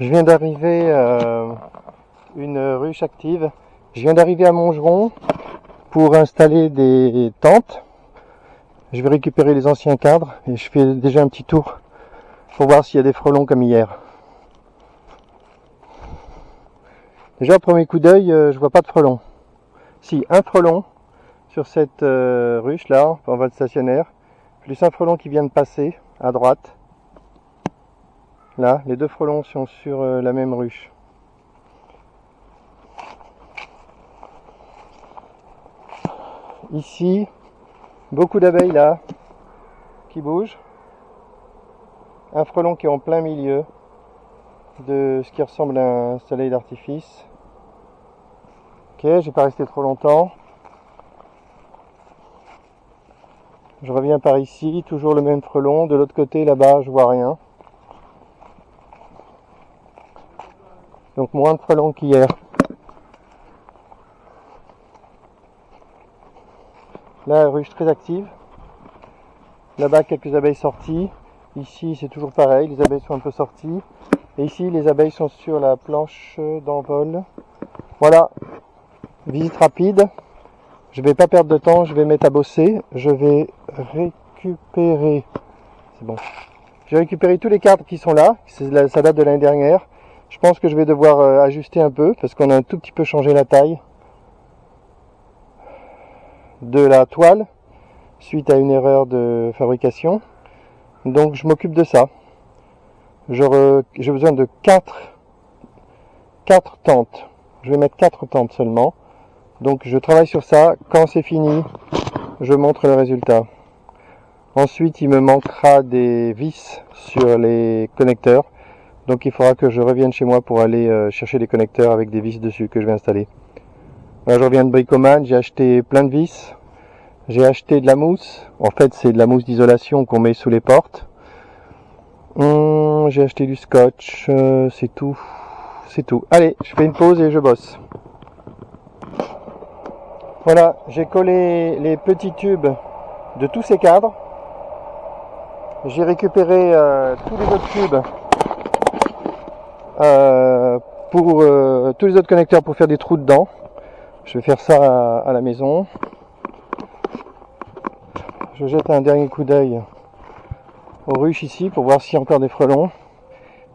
Je viens d'arriver à une ruche active. Je viens d'arriver à Montgeron pour installer des tentes. Je vais récupérer les anciens cadres et je fais déjà un petit tour pour voir s'il y a des frelons comme hier. Déjà au premier coup d'œil, je vois pas de frelons. Si, un frelon sur cette ruche là, en vol stationnaire, plus un frelon qui vient de passer à droite. Là, les deux frelons sont sur la même ruche. Ici, beaucoup d'abeilles là qui bougent. Un frelon qui est en plein milieu de ce qui ressemble à un soleil d'artifice. Ok, j'ai pas resté trop longtemps. Je reviens par ici, toujours le même frelon. De l'autre côté, là-bas, je vois rien. Donc moins de frelons qu'hier. Là, ruche très active. Là-bas, quelques abeilles sorties. Ici, c'est toujours pareil, les abeilles sont un peu sorties. Et ici, les abeilles sont sur la planche d'envol. Voilà, visite rapide. Je vais pas perdre de temps, je vais mettre à bosser. Je vais récupérer. C'est bon. J'ai récupéré tous les cadres qui sont là. Ça date de l'année dernière. Je pense que je vais devoir ajuster un peu parce qu'on a un tout petit peu changé la taille de la toile suite à une erreur de fabrication. Donc je m'occupe de ça. J'ai besoin de 4 tentes. Je vais mettre 4 tentes seulement. Donc je travaille sur ça. Quand c'est fini, je montre le résultat. Ensuite, il me manquera des vis sur les connecteurs. Donc il faudra que je revienne chez moi pour aller chercher des connecteurs avec des vis dessus que je vais installer. Là, je reviens de Bricoman, j'ai acheté plein de vis. J'ai acheté de la mousse. En fait, c'est de la mousse d'isolation qu'on met sous les portes. J'ai acheté du scotch. C'est tout. C'est tout. Allez, je fais une pause et je bosse. Voilà, j'ai collé les petits tubes de tous ces cadres. J'ai récupéré tous les autres tubes pour tous les autres connecteurs pour faire des trous dedans. Je vais faire ça à la maison. Je jette un dernier coup d'œil aux ruches ici pour voir s'il y a encore des frelons.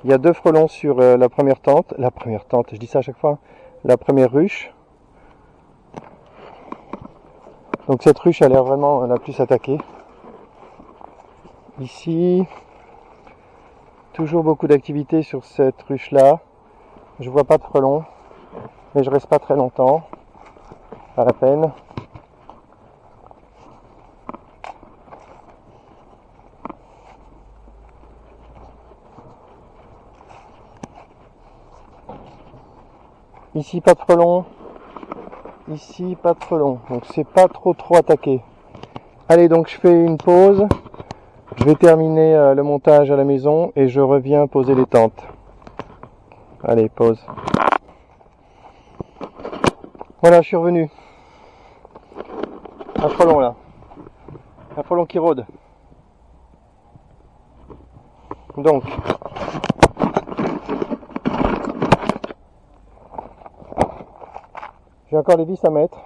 Il y a 2 frelons sur la première tente. La première tente, je dis ça à chaque fois. La première ruche. Donc cette ruche a l'air vraiment la plus attaquée. Ici, toujours beaucoup d'activité sur cette ruche là. Je vois pas de frelons, mais je reste pas très longtemps. Pas la peine. Ici pas de frelons. Ici pas de frelons. Donc c'est pas trop attaqué. Allez, donc je fais une pause. Je vais terminer le montage à la maison et je reviens poser les tentes. Allez, pause. Voilà, je suis revenu. Un frelon là. Un frelon qui rôde. Donc, j'ai encore les vis à mettre.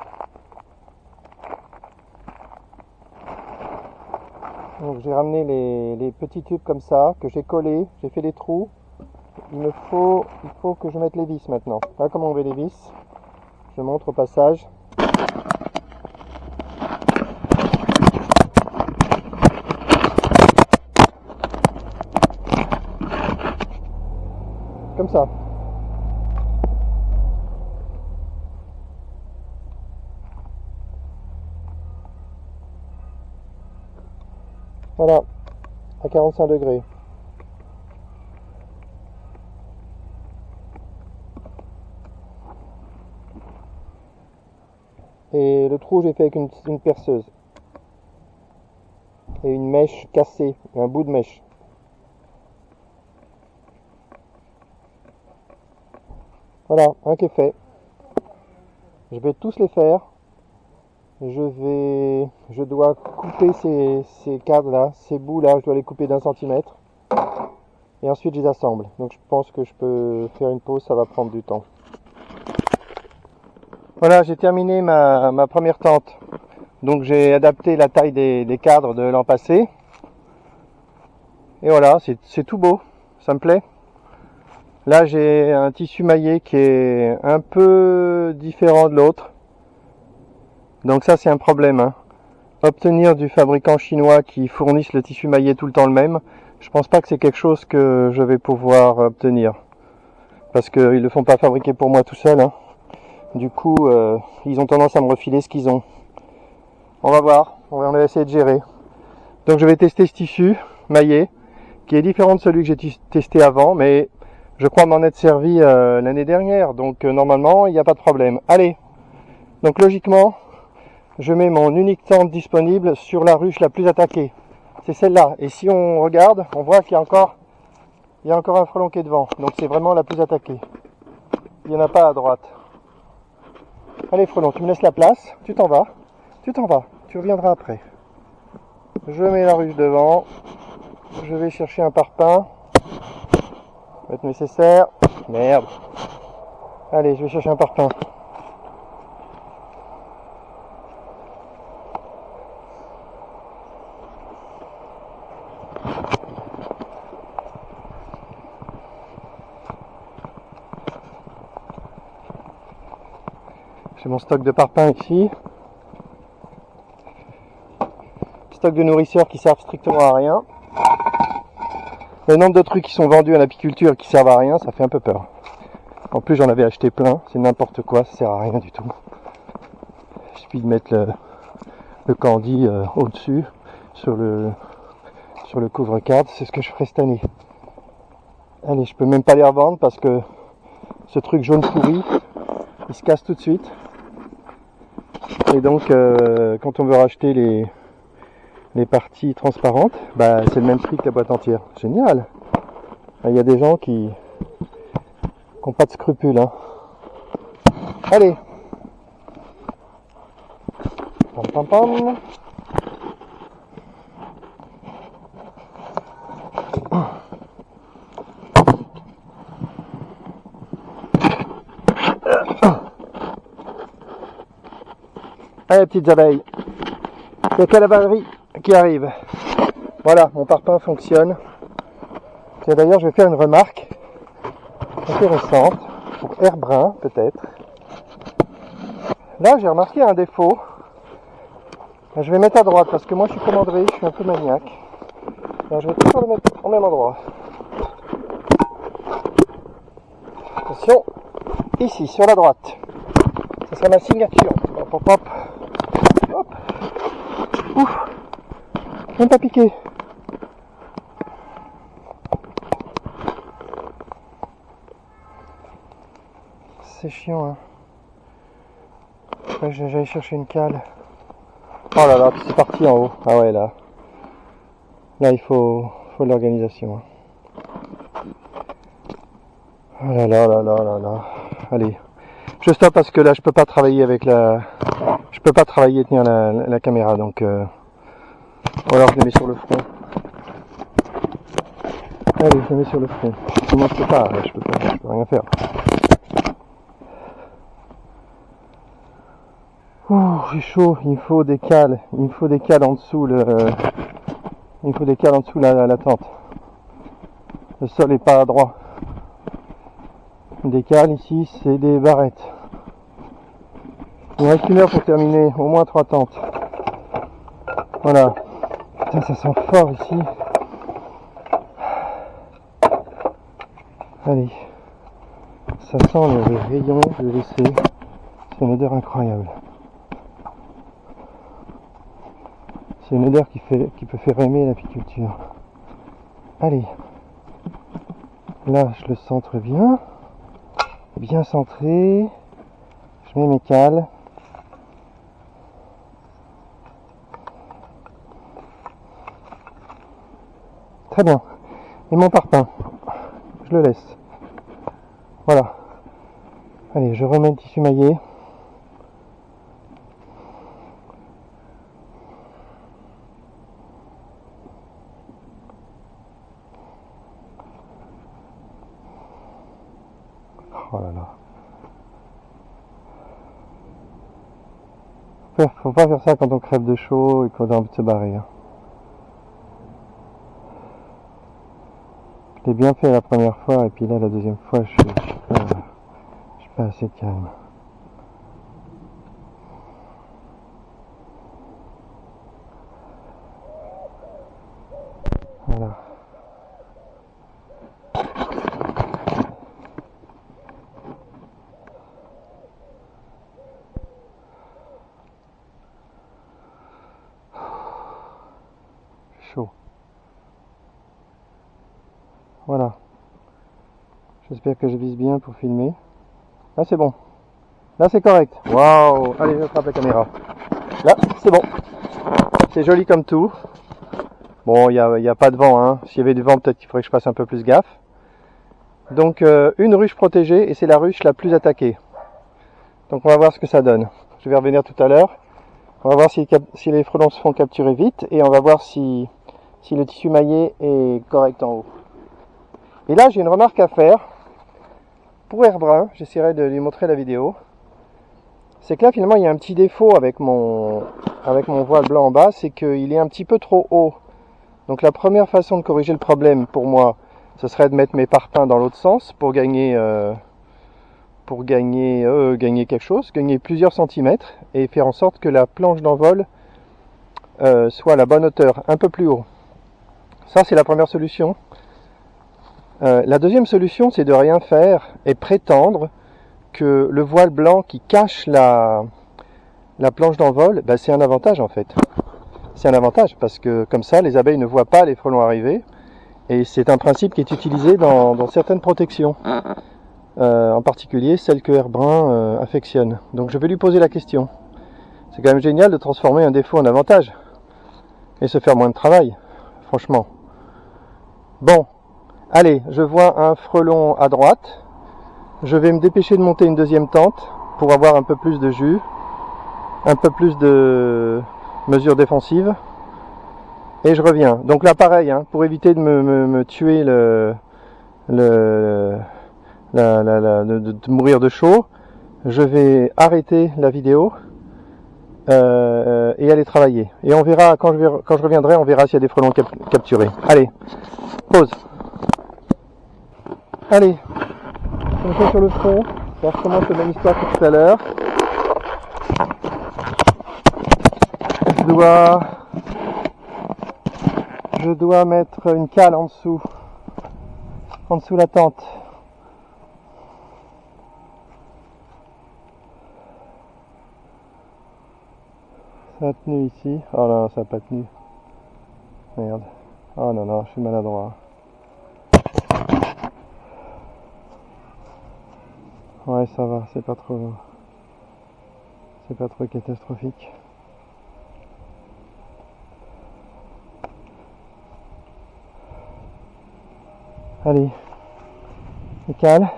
Donc j'ai ramené les petits tubes comme ça, que j'ai collés, j'ai fait des trous. Il faut que je mette les vis maintenant. Voilà comment on met les vis. Je montre au passage. Comme ça. Voilà, à 45 degrés. Et le trou, j'ai fait avec une perceuse. Et une mèche cassée, un bout de mèche. Voilà, un qui est fait. Je vais tous les faire. Je dois couper ces cadres là, ces bouts là, je dois les couper d'1 centimètre. et ensuite je les assemble. Donc je pense que je peux faire une pause, ça va prendre du temps. Voilà, j'ai terminé ma première tente. Donc j'ai adapté la taille des cadres de l'an passé. Et voilà, c'est tout beau, ça me plaît. Là j'ai un tissu maillé qui est un peu différent de l'autre. Donc ça c'est un problème, hein. Obtenir du fabricant chinois qui fournisse le tissu maillé tout le temps le même, je pense pas que c'est quelque chose que je vais pouvoir obtenir. Parce qu'ils le font pas fabriquer pour moi tout seul, hein. Du coup, ils ont tendance à me refiler ce qu'ils ont. On va voir, on va essayer de gérer. Donc je vais tester ce tissu maillé, qui est différent de celui que j'ai testé avant, mais je crois m'en être servi l'année dernière, donc normalement il n'y a pas de problème. Allez, donc logiquement, je mets mon unique tente disponible sur la ruche la plus attaquée. C'est celle-là, et si on regarde, on voit qu'il y a encore un frelon qui est devant, donc c'est vraiment la plus attaquée. Il n'y en a pas à droite. Allez frelon, tu me laisses la place, tu t'en vas, tu reviendras après. Je mets la ruche devant, je vais chercher un parpaing, ça va être nécessaire, merde. Allez, je vais chercher un parpaing. J'ai mon stock de parpaings ici. Stock de nourrisseurs qui servent strictement à rien. Le nombre de trucs qui sont vendus à l'apiculture et qui servent à rien, ça fait un peu peur. En plus j'en avais acheté plein, c'est n'importe quoi, ça sert à rien du tout. Il suffit de mettre le candy au-dessus, sur le couvre-cadre, c'est ce que je ferai cette année. Allez, je peux même pas les revendre parce que ce truc jaune pourri, il se casse tout de suite. Et donc quand on veut racheter les parties transparentes, bah c'est le même prix que la boîte entière. Génial. Il y a des gens qui n'ont pas de scrupules, hein. Allez. Pam pam pam. Allez, petites abeilles. Il n'y a que la batterie qui arrive. Voilà, mon parpaing fonctionne. Et d'ailleurs, je vais faire une remarque intéressante pour Airbrun, peut-être. Là, j'ai remarqué un défaut. Je vais mettre à droite parce que moi, je suis comme André, je suis un peu maniaque. Alors, je vais toujours le mettre au même endroit. Attention, ici, sur la droite. Ça sera ma signature. Hop, hop, hop. Hop. Ouf. Même pas piqué. C'est chiant, hein. J'allais chercher une cale. Oh là là, puis c'est parti en haut. Ah ouais, là. Là, il faut de l'organisation. Oh là là là là là là. Allez. Je stoppe parce que là, je peux pas travailler avec je peux pas travailler et tenir la caméra, donc ou alors je le mets sur le front. Allez, je le mets sur le front. Sinon je peux pas rien faire. Ouh, j'ai chaud, il me faut des cales en dessous la tente. Le sol est pas droit. Des cales ici, c'est des barrettes. Il me reste 1 heure pour terminer, au moins 3 tentes. Voilà. Putain, ça sent fort ici. Allez. Ça sent les rayons de WC. C'est une odeur incroyable. C'est une odeur qui peut faire aimer l'apiculture. Allez. Là, je le centre bien. Bien centré. Je mets mes cales. Très bien. Et mon parpaing, je le laisse. Voilà. Allez, je remets le tissu maillé. Oh là là. Faut pas faire ça quand on crève de chaud et qu'on a envie de se barrer. Hein. Je l'ai bien fait la première fois et puis là la deuxième fois je suis pas assez calme. Voilà. Chaud. Voilà. J'espère que je vise bien pour filmer. Là c'est bon. Là c'est correct. Waouh. Allez, je frappe la caméra. Là c'est bon. C'est joli comme tout. Bon, il y a pas de vent. Hein. S'il y avait du vent, peut-être qu'il faudrait que je fasse un peu plus gaffe. Donc une ruche protégée et c'est la ruche la plus attaquée. Donc on va voir ce que ça donne. Je vais revenir tout à l'heure. On va voir si les frelons se font capturer vite et on va voir si le tissu maillé est correct en haut. Et là j'ai une remarque à faire pour Airbrun, j'essaierai de lui montrer la vidéo. C'est que là finalement il y a un petit défaut avec mon voile blanc en bas, c'est qu'il est un petit peu trop haut. Donc la première façon de corriger le problème pour moi, ce serait de mettre mes parpaings dans l'autre sens pour gagner quelque chose, gagner plusieurs centimètres et faire en sorte que la planche d'envol soit à la bonne hauteur, un peu plus haut. Ça c'est la première solution. La deuxième solution c'est de rien faire et prétendre que le voile blanc qui cache la planche d'envol, ben, c'est un avantage en fait. C'est un avantage parce que comme ça les abeilles ne voient pas les frelons arriver et c'est un principe qui est utilisé dans certaines protections. En particulier celle que Airbrun affectionne. Donc je vais lui poser la question. C'est quand même génial de transformer un défaut en avantage et se faire moins de travail, franchement. Bon, allez, je vois un frelon à droite. Je vais me dépêcher de monter une deuxième tente pour avoir un peu plus de jus, un peu plus de mesures défensives. Et je reviens. Donc là pareil, hein, pour éviter de me tuer de mourir de chaud, je vais arrêter la vidéo et aller travailler. Et on verra, quand je reviendrai, on verra s'il y a des frelons capturés. Allez, pause. Allez, je me fais sur le front, ça recommence la même histoire que tout à l'heure. Je dois mettre une cale en dessous la tente. Ça a tenu ici. Oh non, ça n'a pas tenu. Merde. Oh non, non, je suis maladroit. Ouais, ça va, c'est pas trop catastrophique. Allez, les cales.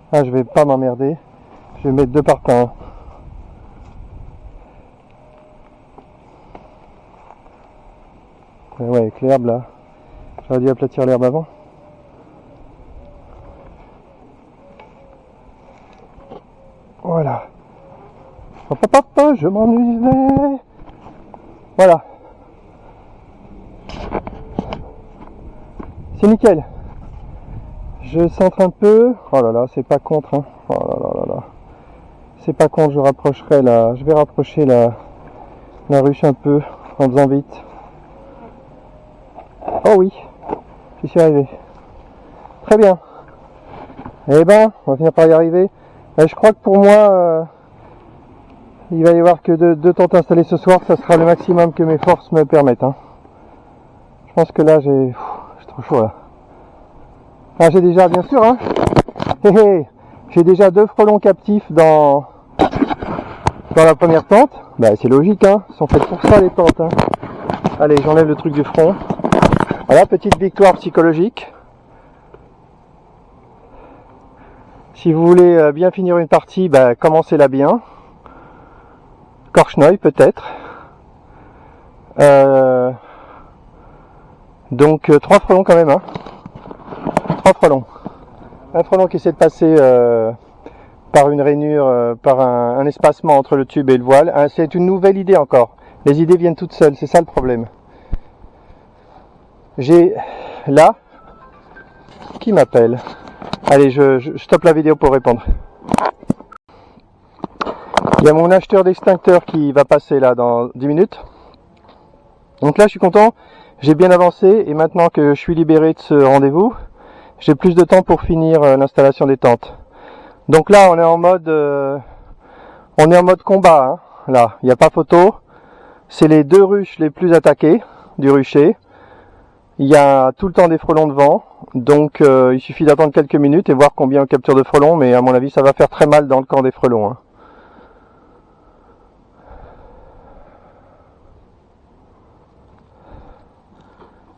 Ah, je vais pas m'emmerder. Je vais mettre 2 parpaings. Ouais, avec l'herbe là. J'aurais dû aplatir l'herbe avant. Voilà. Hop, hop, hop, je m'ennuie. Voilà. C'est nickel. Je centre un peu. Oh là là, c'est pas contre. Hein. Oh là là là là. C'est pas contre, je vais rapprocher la ruche un peu en faisant vite. Oh oui, j'y suis arrivé. Très bien. Eh ben, on va finir par y arriver. Je crois que pour moi, il va y avoir que 2 tentes installées ce soir. Ça sera le maximum que mes forces me permettent. Hein. Je pense que là, j'ai trop chaud là. Ah, j'ai déjà, bien sûr, hein. J'ai déjà 2 frelons captifs dans la première tente. Bah, c'est logique, hein. Ils sont faits pour ça, les tentes. Hein. Allez, j'enlève le truc du front. Voilà, petite victoire psychologique. Si vous voulez bien finir une partie, bah, commencez-la bien. Korchnoi peut-être. Donc 3 frelons quand même, hein. 3 frelons. Un frelon qui essaie de passer par une rainure, par un espacement entre le tube et le voile. C'est une nouvelle idée encore. Les idées viennent toutes seules, c'est ça le problème. J'ai là qui m'appelle. Allez, je stoppe la vidéo pour répondre. Il y a mon acheteur d'extincteur qui va passer là dans 10 minutes. Donc là je suis content, j'ai bien avancé et maintenant que je suis libéré de ce rendez-vous, j'ai plus de temps pour finir l'installation des tentes. Donc là on est en mode combat, hein. Là, il n'y a pas photo. C'est les 2 ruches les plus attaquées du rucher. Il y a tout le temps des frelons devant, donc il suffit d'attendre quelques minutes et voir combien on capture de frelons, mais à mon avis ça va faire très mal dans le camp des frelons, hein.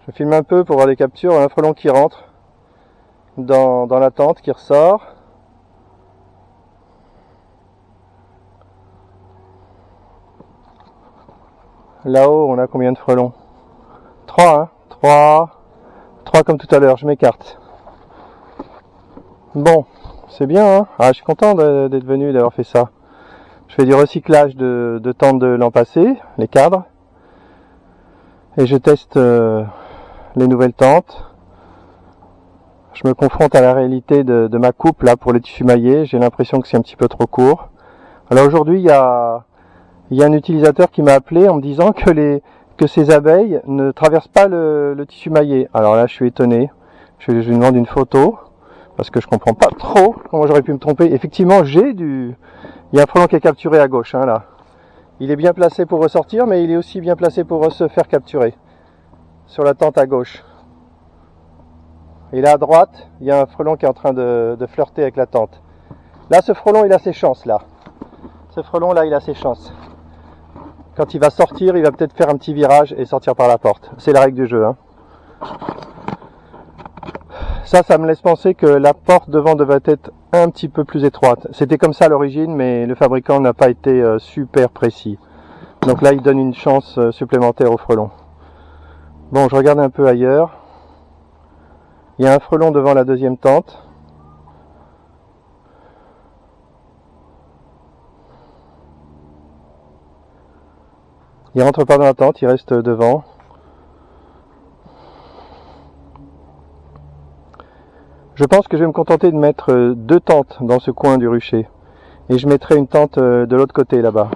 Je filme un peu pour voir les captures. Un frelon qui rentre dans la tente, qui ressort. Là-haut, on a combien de frelons? 3, hein. 3 comme tout à l'heure, je m'écarte. Bon, c'est bien, hein. Ah, je suis content d'être venu, d'avoir fait ça. Je fais du recyclage de tentes de l'an passé, les cadres. Et je teste les nouvelles tentes. Je me confronte à la réalité de ma coupe là pour les tissus maillés. J'ai l'impression que c'est un petit peu trop court. Alors aujourd'hui, il y a un utilisateur qui m'a appelé en me disant que ces abeilles ne traversent pas le tissu maillé. Alors là, je suis étonné. Je lui demande une photo parce que je comprends pas trop comment j'aurais pu me tromper. Effectivement, il y a un frelon qui est capturé à gauche, hein, là. Il est bien placé pour ressortir, mais il est aussi bien placé pour se faire capturer. Sur la tente à gauche. Et là à droite, il y a un frelon qui est en train de flirter avec la tente. Là, ce frelon, il a ses chances, là. Ce frelon, là, il a ses chances. Quand il va sortir, il va peut-être faire un petit virage et sortir par la porte. C'est la règle du jeu, hein. Ça me laisse penser que la porte devant devait être un petit peu plus étroite. C'était comme ça à l'origine, mais le fabricant n'a pas été super précis. Donc là, il donne une chance supplémentaire au frelon. Bon, je regarde un peu ailleurs. Il y a un frelon devant la deuxième tente. Il rentre pas dans la tente, il reste devant. Je pense que je vais me contenter de mettre 2 tentes dans ce coin du rucher. Et je mettrai une tente de l'autre côté là-bas.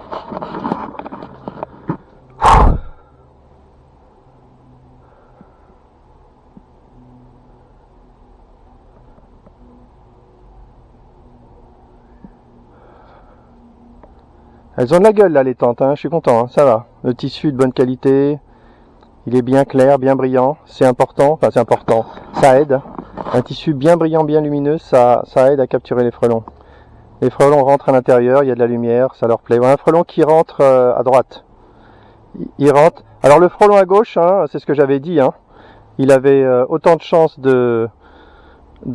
Elles ont de la gueule là les tentes, hein. Je suis content, hein. Ça va. Le tissu de bonne qualité, il est bien clair, bien brillant, c'est important, enfin c'est important, ça aide. Un tissu bien brillant, bien lumineux, ça aide à capturer les frelons. Les frelons rentrent à l'intérieur, il y a de la lumière, ça leur plaît. Ouais, un frelon qui rentre à droite, il rentre. Alors le frelon à gauche, hein, c'est ce que j'avais dit, hein. Il avait autant de chances de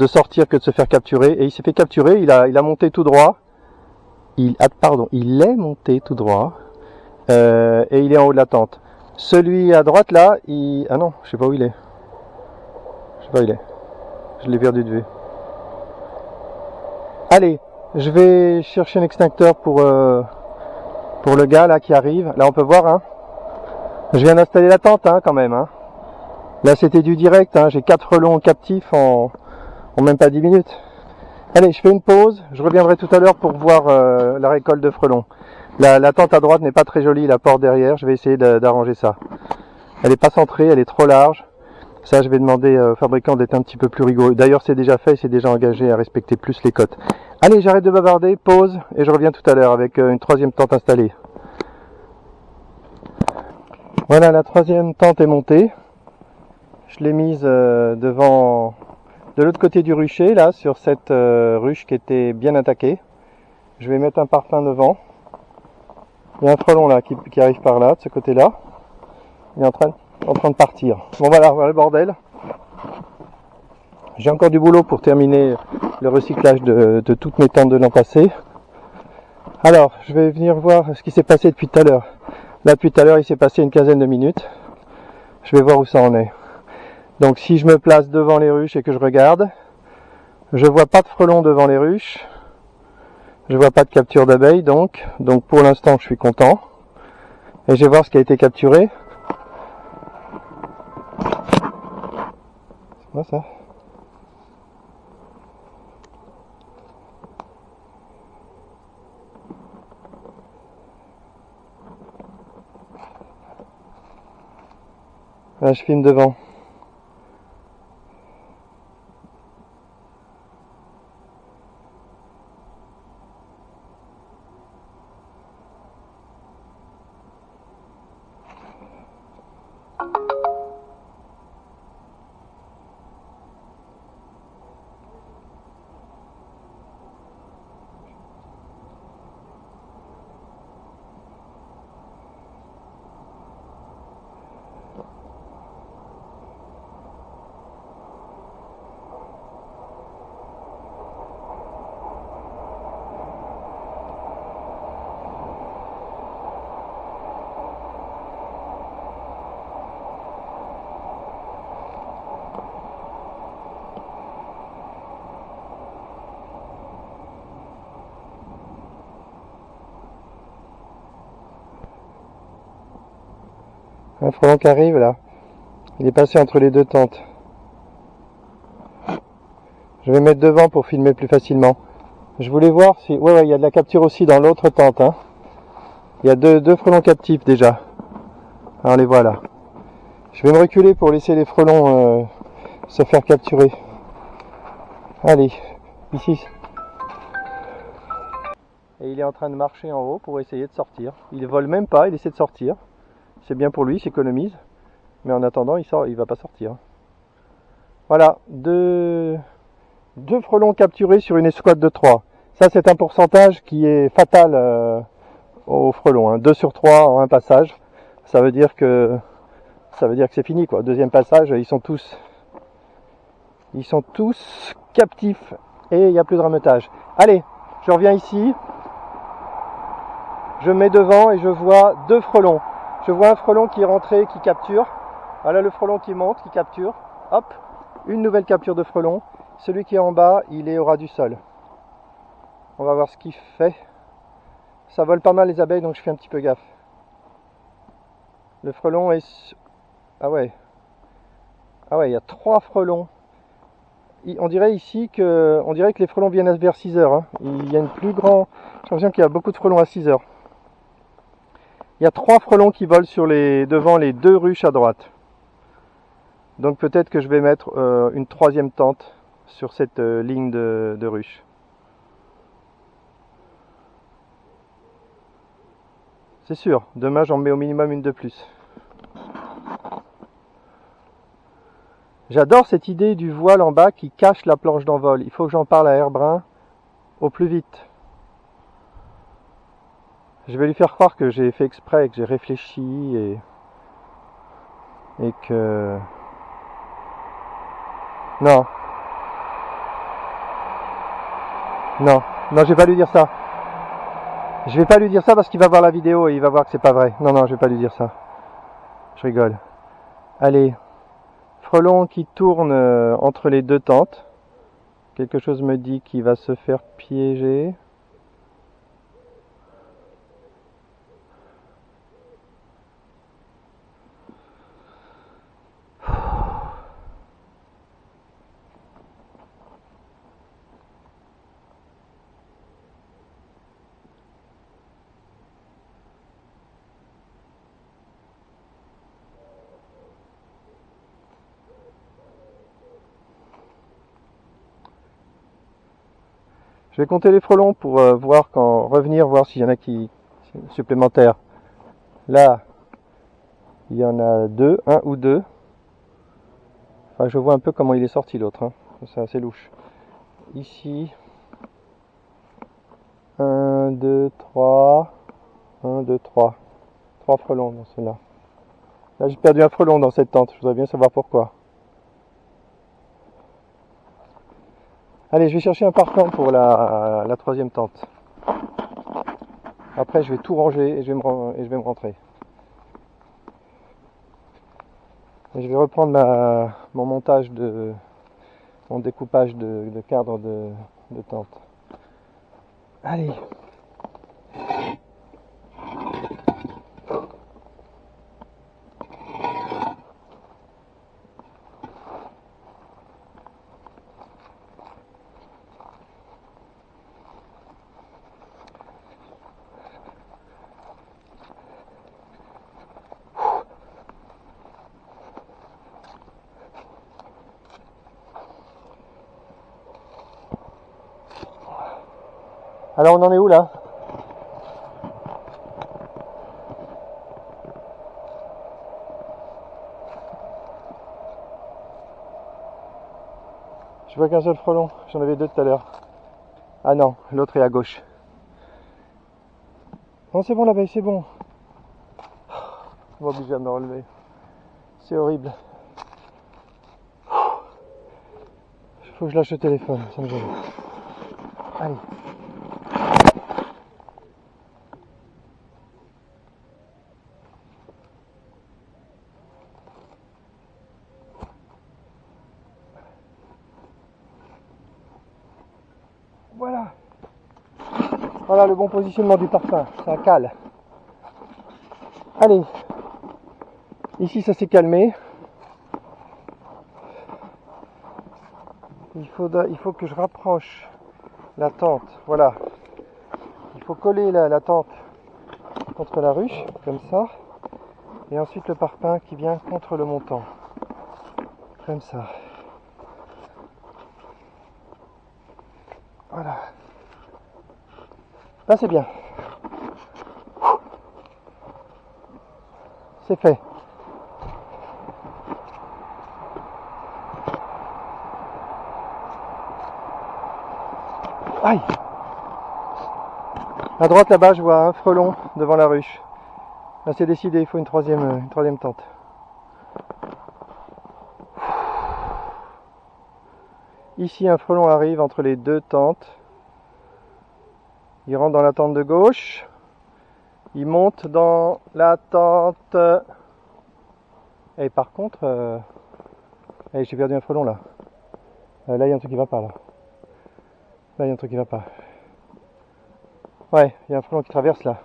sortir que de se faire capturer, et il s'est fait capturer, il a monté tout droit. Il est monté tout droit et il est en haut de la tente. Celui à droite là, ah non, je sais pas où il est. Je sais pas où il est. Je l'ai perdu de vue. Allez, je vais chercher un extincteur pour le gars là qui arrive. Là on peut voir, hein. Je viens d'installer la tente, hein, quand même, hein. Là c'était du direct, hein. J'ai 4 frelons captifs en même pas 10 minutes. Allez, je fais une pause, je reviendrai tout à l'heure pour voir la récolte de frelons. La tente à droite n'est pas très jolie, la porte derrière, je vais essayer d'arranger ça. Elle n'est pas centrée, elle est trop large. Ça, je vais demander au fabricant d'être un petit peu plus rigoureux. D'ailleurs, c'est déjà fait, c'est déjà engagé à respecter plus les cotes. Allez, j'arrête de bavarder, pause, et je reviens tout à l'heure avec une 3e tente installée. Voilà, la 3e tente est montée. Je l'ai mise devant... de l'autre côté du rucher, là, sur cette ruche qui était bien attaquée. Je vais mettre un parpaing devant. Il y a un frelon là qui arrive par là, de ce côté-là. Il est en train de partir. Bon voilà, voilà le bordel. J'ai encore du boulot pour terminer le recyclage de toutes mes tentes de l'an passé. Alors, je vais venir voir ce qui s'est passé depuis tout à l'heure. Là, depuis tout à l'heure, il s'est passé une quinzaine de minutes. Je vais voir où ça en est. Donc, si je me place devant les ruches et que je regarde, je vois pas de frelons devant les ruches. Je vois pas de capture d'abeilles, donc pour l'instant, je suis content. Et je vais voir ce qui a été capturé. C'est quoi ça ? Là, je filme devant. Un frelon qui arrive là. Il est passé entre les deux tentes. Je vais mettre devant pour filmer plus facilement. Je voulais voir si... Ouais, il y a de la capture aussi dans l'autre tente. Hein. Il y a deux frelons captifs déjà. Alors, on les voit là. Je vais me reculer pour laisser les frelons se faire capturer. Allez, ici. Et il est en train de marcher en haut pour essayer de sortir. Il ne vole même pas, il essaie de sortir. C'est bien pour lui, il s'économise. Mais en attendant, il va pas sortir. Voilà, deux frelons capturés sur une escouade de 3. Ça, c'est un pourcentage qui est fatal aux frelons. Hein. 2 sur 3 en un passage. Ça veut dire que c'est fini, quoi. Deuxième passage, ils sont tous captifs et il n'y a plus de rameutage. Allez, je reviens ici. Je me mets devant et je vois 2 frelons. Je vois un frelon qui est rentré, qui capture. Voilà le frelon qui monte, qui capture. Hop, une nouvelle capture de frelon. Celui qui est en bas, il est au ras du sol. On va voir ce qu'il fait. Ça vole pas mal les abeilles, donc je fais un petit peu gaffe. Le frelon est... Ah ouais, il y a 3 frelons. On dirait ici que les frelons viennent vers 6 heures. Hein. Il y a une plus grande... J'ai l'impression qu'il y a beaucoup de frelons à 6 heures. Il y a 3 frelons qui volent devant les 2 ruches à droite. Donc peut-être que je vais mettre une 3e tente sur cette ligne de ruches. C'est sûr, demain j'en mets au minimum une de plus. J'adore cette idée du voile en bas qui cache la planche d'envol. Il faut que j'en parle à Airbrun au plus vite. Je vais lui faire croire que j'ai fait exprès, que j'ai réfléchi et que... Non, je vais pas lui dire ça. Je vais pas lui dire ça parce qu'il va voir la vidéo et il va voir que c'est pas vrai. Non, je vais pas lui dire ça. Je rigole. Allez, frelon qui tourne entre les 2 tentes. Quelque chose me dit qu'il va se faire piéger. Je vais compter les frelons pour revenir voir s'il y en a qui supplémentaires. Là, il y en a 2, 1 ou 2. Enfin, je vois un peu comment il est sorti l'autre. Hein. C'est assez louche. Ici, 1, 2, 3. 1, 2, 3. 3 frelons dans celle-là. Là, j'ai perdu un frelon dans cette tente. Je voudrais bien savoir pourquoi. Allez, je vais chercher un partant pour la troisième tente. Après, je vais tout ranger et je vais me rentrer. Et je vais reprendre mon montage mon découpage de cadre de tente. Allez. Alors on en est où là? Je vois qu'un seul frelon, j'en avais deux tout à l'heure. Ah non, l'autre est à gauche. Non, c'est bon l'abeille, c'est bon. Je vais m'obliger à me relever. C'est horrible. Faut que je lâche le téléphone, ça me gêne. Allez. Voilà. Voilà le bon positionnement du parfum, ça cale. Allez. Ici ça s'est calmé. Il faut que je rapproche la tente. Voilà. Il faut coller la tente contre la ruche, comme ça. Et ensuite le parpaing qui vient contre le montant. Comme ça. Voilà. Là c'est bien. C'est fait. Aïe. À droite là-bas je vois un frelon devant la ruche. Là c'est décidé, il faut une troisième tente. Ici un frelon arrive entre les deux tentes. Il rentre dans la tente de gauche. Il monte dans la tente. Et par contre, j'ai perdu un frelon là. Là il y a un truc qui va pas là. Là il y a un truc qui va pas. Ouais, il y a un frelon qui traverse là.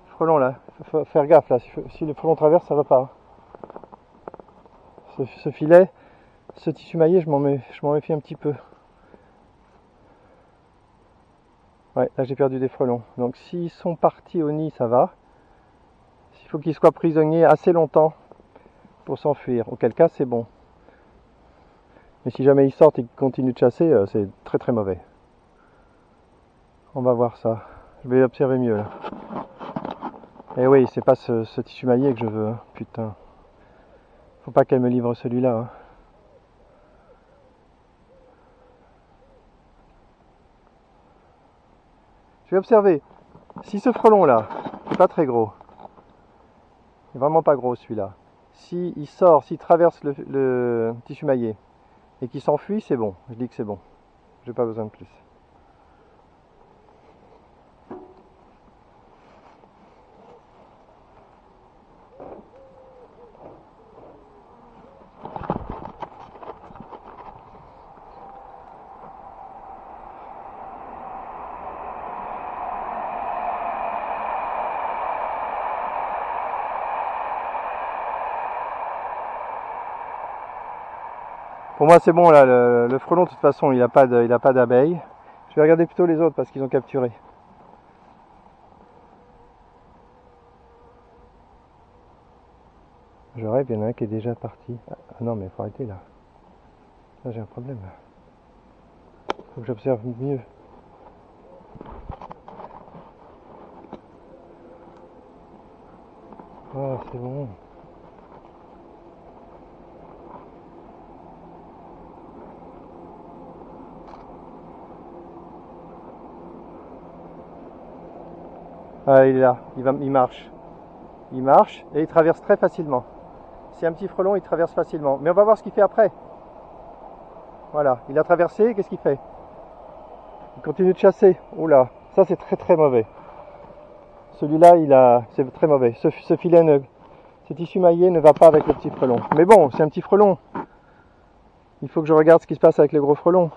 Frelon là, faut faire gaffe là. Si le frelon traverse, ça va pas. Ce filet, ce tissu maillé, je m'en méfie un petit peu. Ouais, là j'ai perdu des frelons. Donc s'ils sont partis au nid, ça va. Il faut qu'ils soient prisonniers assez longtemps pour s'enfuir. Auquel cas, c'est bon. Mais si jamais ils sortent et qu'ils continuent de chasser, c'est très très mauvais. On va voir ça. Je vais observer mieux là. Et oui, c'est pas ce tissu maillé que je veux. Hein. Putain. Faut pas qu'elle me livre celui-là. Hein. Je vais observer. Si ce frelon là, c'est pas très gros. Il est vraiment pas gros celui-là. S'il sort, s'il traverse le tissu maillé et qu'il s'enfuit, c'est bon. Je dis que c'est bon. J'ai pas besoin de plus. Pour moi c'est bon là, le frelon de toute façon il a pas d'abeilles. Je vais regarder plutôt les autres parce qu'ils ont capturé. Je rêve, il y en a un qui est déjà parti. Ah non mais il faut arrêter là. Là j'ai un problème là. Faut que j'observe mieux. Ah c'est bon. Ah il est là, il marche. Il marche et il traverse très facilement. C'est un petit frelon, il traverse facilement. Mais on va voir ce qu'il fait après. Voilà, il a traversé, qu'est-ce qu'il fait? Il continue de chasser. Oula, ça c'est très très mauvais. Celui-là, c'est très mauvais. Ce filet, ce tissu maillé ne va pas avec le petit frelon. Mais bon, c'est un petit frelon. Il faut que je regarde ce qui se passe avec les gros frelons.